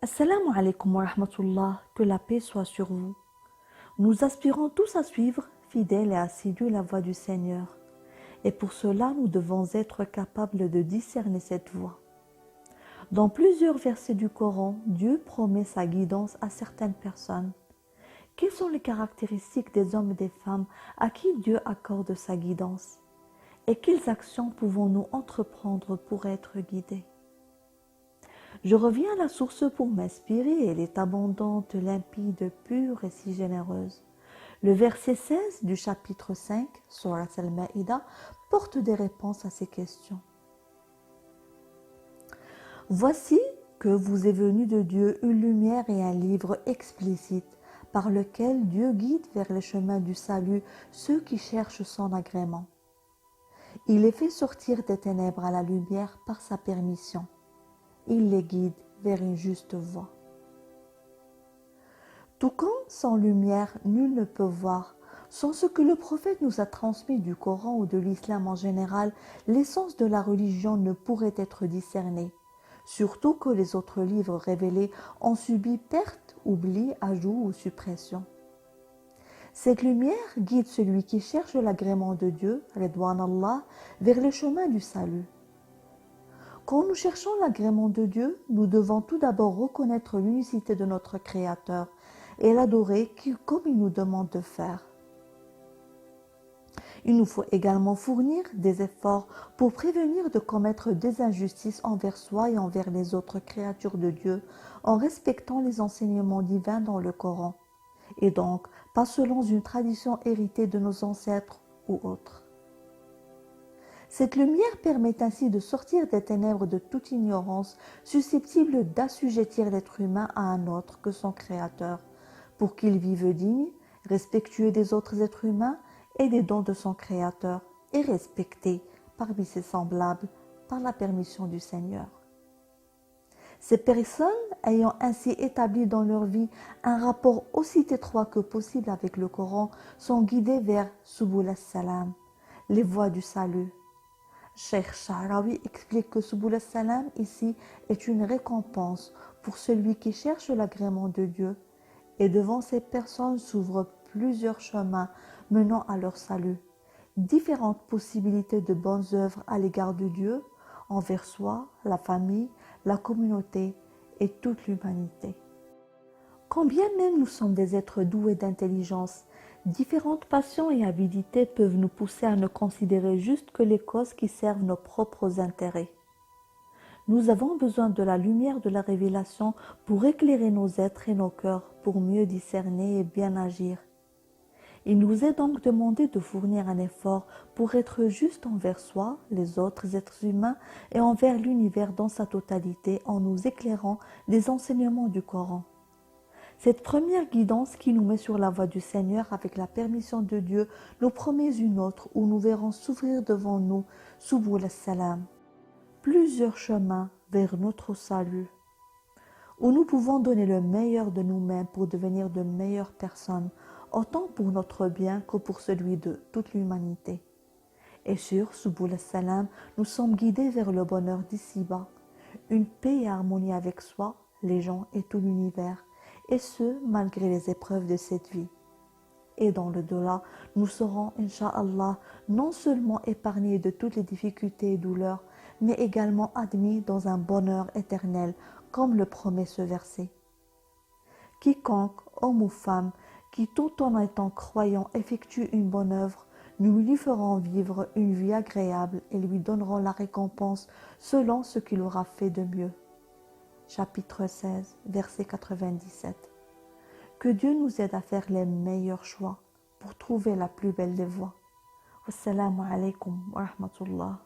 Assalamu alaikum wa rahmatullah, que la paix soit sur vous. Nous aspirons tous à suivre, fidèles et assidus, la voie du Seigneur. Et pour cela, nous devons être capables de discerner cette voie. Dans plusieurs versets du Coran, Dieu promet sa guidance à certaines personnes. Quelles sont les caractéristiques des hommes et des femmes à qui Dieu accorde sa guidance? Et quelles actions pouvons-nous entreprendre pour être guidés? Je reviens à la source pour m'inspirer, elle est abondante, limpide, pure et si généreuse. Le verset 16 du chapitre 5, Surat al-Ma'ida, porte des réponses à ces questions. Voici que vous est venu de Dieu une lumière et un livre explicite par lequel Dieu guide vers les chemins du salut ceux qui cherchent son agrément. Il les fait sortir des ténèbres à la lumière par sa permission. Il les guide vers une juste voie. Tout comme sans lumière, nul ne peut voir. Sans ce que le prophète nous a transmis du Coran ou de l'islam en général, l'essence de la religion ne pourrait être discernée. Surtout que les autres livres révélés ont subi perte, oubli, ajout ou suppression. Cette lumière guide celui qui cherche l'agrément de Dieu, Ridwan Allah, vers les chemins du salut. Quand nous cherchons l'agrément de Dieu, nous devons tout d'abord reconnaître l'unicité de notre Créateur et l'adorer comme il nous demande de faire. Il nous faut également fournir des efforts pour prévenir de commettre des injustices envers soi et envers les autres créatures de Dieu en respectant les enseignements divins dans le Coran, et donc pas selon une tradition héritée de nos ancêtres ou autres. Cette lumière permet ainsi de sortir des ténèbres de toute ignorance susceptible d'assujettir l'être humain à un autre que son Créateur, pour qu'il vive digne, respectueux des autres êtres humains et des dons de son Créateur, et respecté parmi ses semblables par la permission du Seigneur. Ces personnes, ayant ainsi établi dans leur vie un rapport aussi étroit que possible avec le Coran, sont guidées vers Subul as-Salam, les voies du salut. Cheikh Sha'rawi explique que Subul as-Salam ici est une récompense pour celui qui cherche l'agrément de Dieu, et devant ces personnes s'ouvrent plusieurs chemins menant à leur salut, différentes possibilités de bonnes œuvres à l'égard de Dieu, envers soi, la famille, la communauté et toute l'humanité. Quand bien même nous sommes des êtres doués d'intelligence, différentes passions et avidités peuvent nous pousser à ne considérer juste que les causes qui servent nos propres intérêts. Nous avons besoin de la lumière de la révélation pour éclairer nos êtres et nos cœurs, pour mieux discerner et bien agir. Il nous est donc demandé de fournir un effort pour être juste envers soi, les autres êtres humains et envers l'univers dans sa totalité en nous éclairant des enseignements du Coran. Cette première guidance qui nous met sur la voie du Seigneur avec la permission de Dieu nous promet une autre où nous verrons s'ouvrir devant nous, Subul as-Salam, plusieurs chemins vers notre salut, où nous pouvons donner le meilleur de nous-mêmes pour devenir de meilleures personnes, autant pour notre bien que pour celui de toute l'humanité. Et sur Subul as-Salam, nous sommes guidés vers le bonheur d'ici-bas, une paix et harmonie avec soi, les gens et tout l'univers, et ce, malgré les épreuves de cette vie. Et dans le delà, nous serons, Inch'Allah, non seulement épargnés de toutes les difficultés et douleurs, mais également admis dans un bonheur éternel, comme le promet ce verset. Quiconque, homme ou femme, qui tout en étant croyant effectue une bonne œuvre, nous lui ferons vivre une vie agréable et lui donnerons la récompense selon ce qu'il aura fait de mieux. Chapitre 16, verset 97. Que Dieu nous aide à faire les meilleurs choix pour trouver la plus belle des voies. Wassalamu alaikum wa rahmatullah.